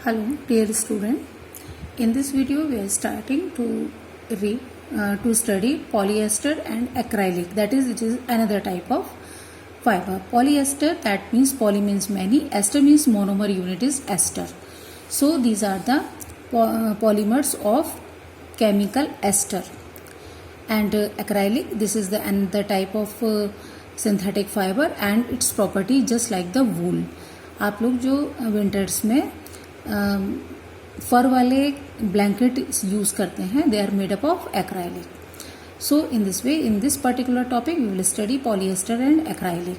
Hello, dear student. In this video, we are starting to study polyester and acrylic. That is, it is another type of fiber. Polyester, that means poly means many. Ester means monomer unit is ester. So these are the polymers of chemical ester. And acrylic, this is the another type of synthetic fiber and its property just like the wool. आप लोग जो winters में फर वाले blanket use करते हैं, they are made up of acrylic. So in this way, in this particular topic we will study polyester and acrylic.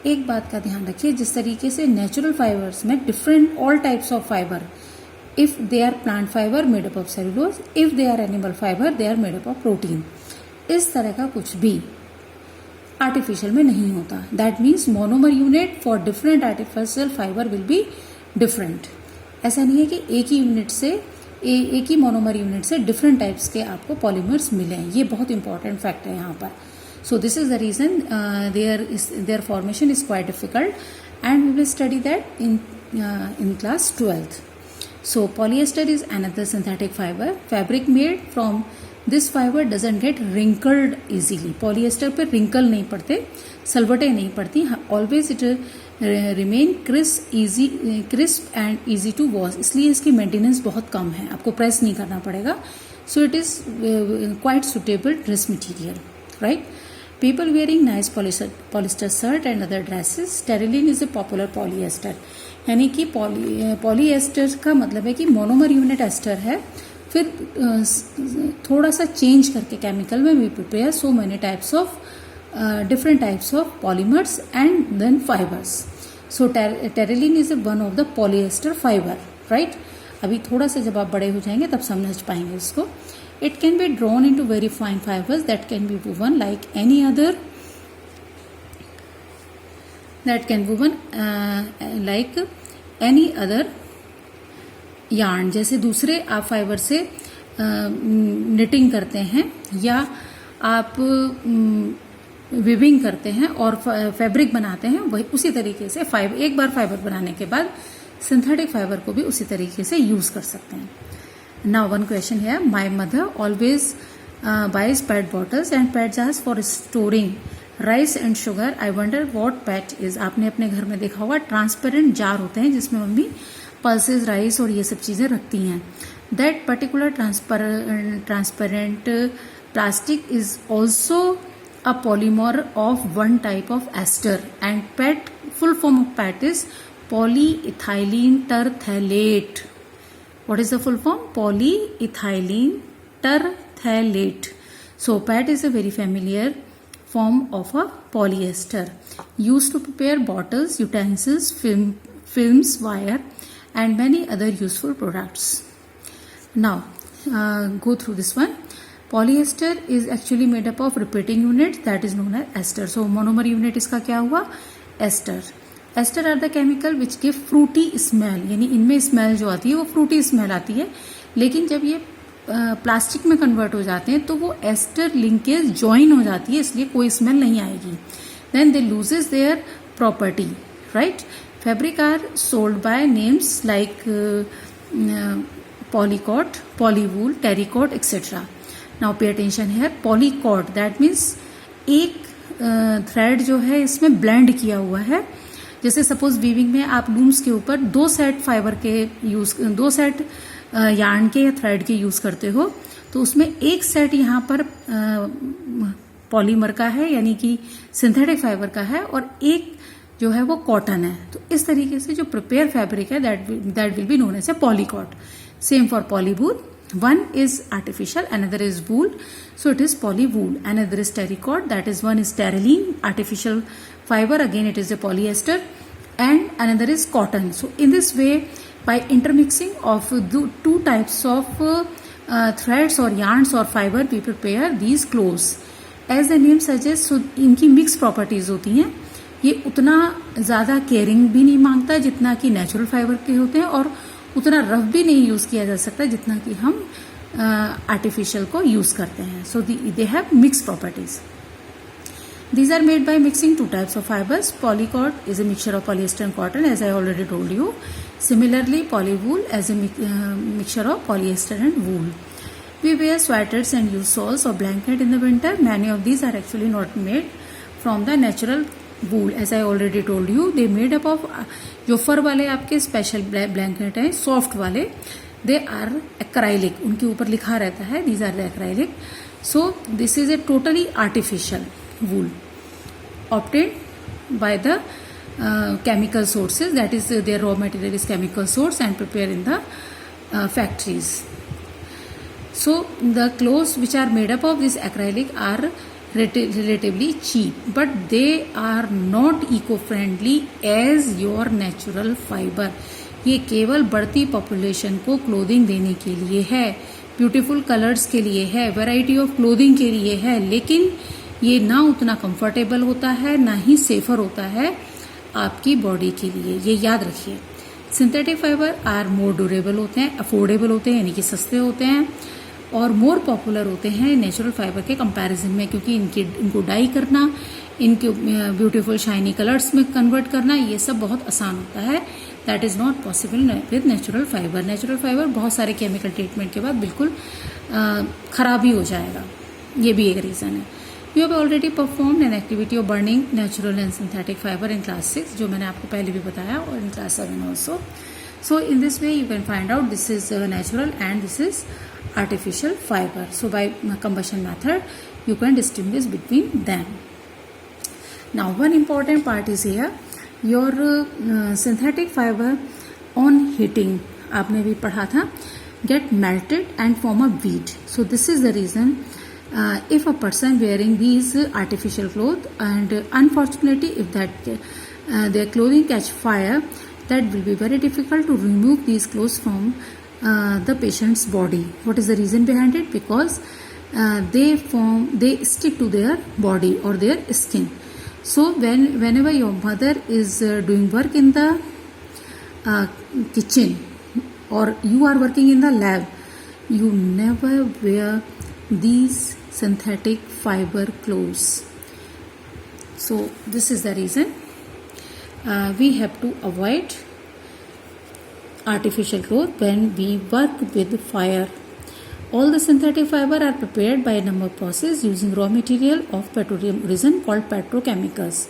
एक बात का ध्यान रखिए, जिस तरीके से नेचुरल फाइबर्स में different all types of fibre, if they are plant fibre made up of cellulose, if they are animal fibre they are made up of protein. इस तरह का कुछ भी आर्टिफिशियल में नहीं होता. That means monomer unit for different artificial fibre will be different. ऐसा नहीं है कि एक ही यूनिट से एक ही मोनोमर यूनिट से डिफरेंट टाइप्स के आपको पॉलीमर्स मिले हैं. ये बहुत इंपॉर्टेंट फैक्ट है यहाँ पर. So this is the reason their formation is quite difficult and we will study that in class 12th. So polyester is another synthetic fiber. Fabric made from this fiber doesn't get wrinkled easily. Polyester पे wrinkle नहीं पड़ते, सलवटें नहीं पड़ती. Always it remain crisp and easy to wash. इसलिए इसकी maintenance बहुत कम है, आपको प्रेस नहीं करना पड़ेगा. So it is quite suitable dress material, right? People wearing nice polyester shirt and other dresses. Sterylene is a popular polyester. यानी कि पॉलीएस्टर का मतलब है कि मोनोमर यूनिट एस्टर है, फिर थोड़ा सा चेंज करके केमिकल में we prepare so many types of different types of polymers and then fibres. So terylene is one of the polyester fibre, right? अभी थोड़ा सा जब आप बड़े हो जाएंगे तब समझ पाएंगे इसको. It can be drawn into very fine fibres that can be woven like any other, that can woven like any other yarn. जैसे दूसरे आप फाइबर से निटिंग करते हैं या आप विविंग करते हैं और फैब्रिक बनाते हैं, वही उसी तरीके से एक बार फाइबर बनाने के बाद सिंथेटिक फाइबर को भी उसी तरीके से यूज कर सकते हैं. नाउ वन क्वेश्चन है, my mother always buys PET bottles and PET jars for storing rice and sugar. I wonder what PAT is. आपने अपने घर में देखा होगा ट्रांसपेरेंट जार होते हैं जिसमें मम्मी पल्सेस, राइस और ये सब चीजें रखती हैं. That particular transparent plastic is also a polymer of one type of ester and PET, full form of PET is polyethylene terephthalate. What is the full form? Polyethylene terephthalate. So PET is a very familiar form of a polyester used to prepare bottles, utensils, films, wire and many other useful products. Now go through this one. Polyester is actually made up of repeating units that is known as ester. So monomer unit इसका क्या हुआ? Ester. Ester are the chemical which give fruity smell. यानी इनमें smell जो आती है वो Frooti smell आती है, लेकिन जब ये प्लास्टिक में कन्वर्ट हो जाते हैं तो वो एस्टर लिंकेज ज्वाइन हो जाती है, इसलिए कोई स्मेल नहीं आएगी. Then they loses their property, right? Fabric are sold by names like Polycot, Polywool, Terrycot etcetera. Now pay attention here. Polycot that means एक थ्रेड जो है इसमें ब्लेंड किया हुआ है. जैसे सपोज वीविंग में आप लूम्स के ऊपर दो सेट यार्न के या थ्रेड के यूज करते हो, तो उसमें एक सेट यहाँ पर पॉलीमर का है यानी कि सिंथेटिक फाइबर का है और एक जो है वो कॉटन है. तो इस तरीके से जो प्रिपेयर फैब्रिक है that will be known as a Polycot. Same for Polywool. One is artificial, another is wool, so it is Polywool. Another is Terrycot, that is one is Terylene artificial fiber, again it is a polyester, and another is cotton. So in this way, by intermixing of two types of threads or yarns or fiber, we prepare these clothes. As the name suggests, so इनकी mixed properties होती हैं. ये उतना ज़्यादा caring भी नहीं मांगता जितना कि नेचुरल फाइबर के होते हैं, और उतना रफ भी नहीं यूज किया जा सकता जितना कि हम आर्टिफिशियल को यूज करते हैं. So they have mix properties. These are made by mixing two types of fibers. Polycord is a mixture of polyester and cotton, as I already told you. Similarly, polywool as a mixture of polyester and wool. We wear sweaters and use shawls or blanket in the winter. Many of these are actually not made from the natural wool, as I already told you. They made up of जो फर वाले आपके special blanket हैं, soft वाले, they are acrylic, उनके ऊपर लिखा रहता है these are the acrylic. So this is a totally artificial wool obtained by the chemical sources, that is their raw material is chemical source and prepared in the factories. So the clothes which are made up of this acrylic are relatively cheap, but they are not eco-friendly as your natural fiber. ये केवल बढ़ती population को clothing देने के लिए है, beautiful colours के लिए है, वैरायटी ऑफ क्लोथिंग के लिए है, लेकिन ये ना उतना कंफर्टेबल होता है, ना ही सेफर होता है आपकी बॉडी के लिए. ये याद रखिए. Synthetic fibre are more durable होते हैं, अफोर्डेबल होते हैं, यानी कि सस्ते होते हैं, और मोर पॉपुलर होते हैं नेचुरल फाइबर के कंपैरिजन में, क्योंकि इनको डाई करना, इनके ब्यूटीफुल शाइनी कलर्स में कन्वर्ट करना, ये सब बहुत आसान होता है. That is not possible with natural fibre. Natural fibre बहुत सारे केमिकल ट्रीटमेंट के बाद बिल्कुल खराब ही हो जाएगा. ये भी एक रीजन है. You have already performed an activity of burning natural and synthetic fiber in class 6, जो मैंने आपको पहले भी बताया, और in class 7 also. So in this way you can find out this is natural and this is artificial fiber. So by combustion method you can distinguish between them. Now one important part is here, your synthetic fiber on heating, आपने भी पढ़ा था, get melted and form a bead. So this is the reason if a person wearing these artificial clothes and unfortunately if that their clothing catch fire, that will be very difficult to remove these clothes from the patient's body. What is the reason behind it? Because they stick to their body or their skin. So whenever your mother is doing work in the kitchen or you are working in the lab, you never wear these synthetic fiber clothes. So this is the reason we have to avoid artificial clothes when we work with fire. All the synthetic fiber are prepared by a number of processes using raw material of petroleum origin called petrochemicals.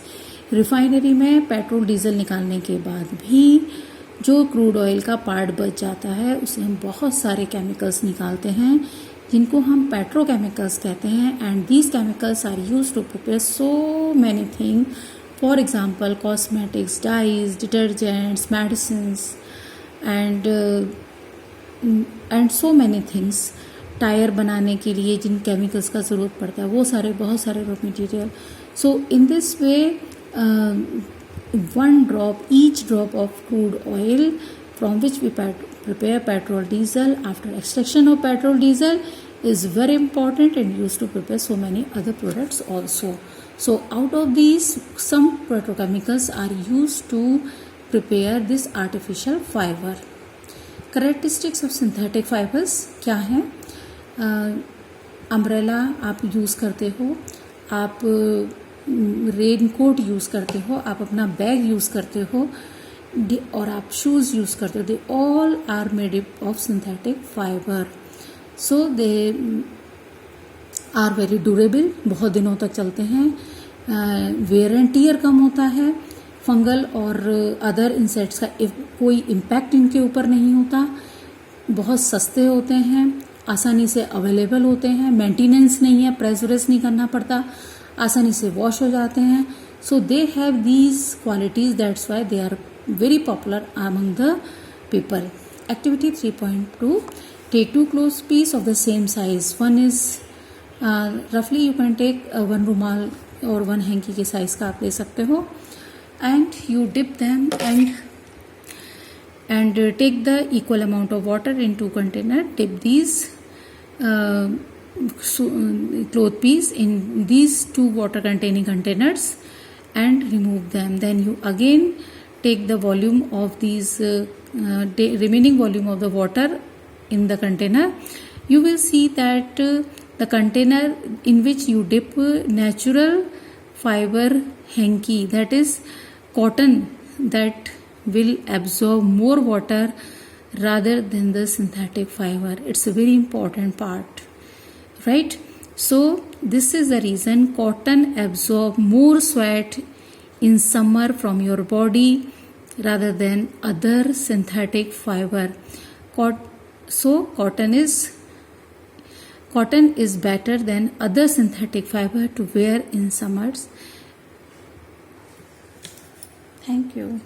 Refinery में petrol diesel निकालने के बाद भी जो crude oil का part बच जाता है, उसे हम बहुत सारे केमिकल्स निकालते हैं जिनको हम पेट्रोकेमिकल्स कहते हैं. And these chemicals are used to prepare so many thing. For example cosmetics, dyes, detergents, medicines and so many things. Tyre बनाने के लिए जिन केमिकल्स का ज़रूरत पड़ता है, वो सारे बहुत सारे raw material. So in this way each drop of crude oil from which we prepare petrol diesel after extraction of petrol diesel is very important and used to prepare so many other products also. So out of these, some petrochemicals are used to prepare this artificial fiber. Characteristics of synthetic fibers क्या हैं? Umbrella आप use करते हो, आप rain coat use करते हो, आप अपना बैग यूज़ करते हो, और आप शूज़ यूज़ करते हो. They all are made up of synthetic fibre. So they are very durable, बहुत दिनों तक चलते हैं. वेयर एंड टीयर कम होता है. फंगल और अदर इंसेक्ट्स का कोई इम्पैक्ट इनके ऊपर नहीं होता. बहुत सस्ते होते हैं, आसानी से अवेलेबल होते हैं, मेंटेनेंस नहीं है, प्रेशराइज नहीं करना पड़ता, आसानी से वॉश हो जाते हैं. So they have these qualities, that's why they are very popular among the people. Activity 3.2, take two clothes piece of the same size. One is roughly you can take one रुमाल और one hanky के size का आप ले सकते हो, and you dip them and take the equal amount of water in two container. Dip these cloth piece in these two water containing containers and remove them. Then you again take the volume of these remaining volume of the water in the container. You will see that the container in which you dip natural fiber hanky, that is cotton, that will absorb more water rather than the synthetic fiber. It's a very important part, right? So this is the reason cotton absorb more sweat in summer from your body rather than other synthetic fiber. So cotton is better than other synthetic fiber to wear in summers. Thank you.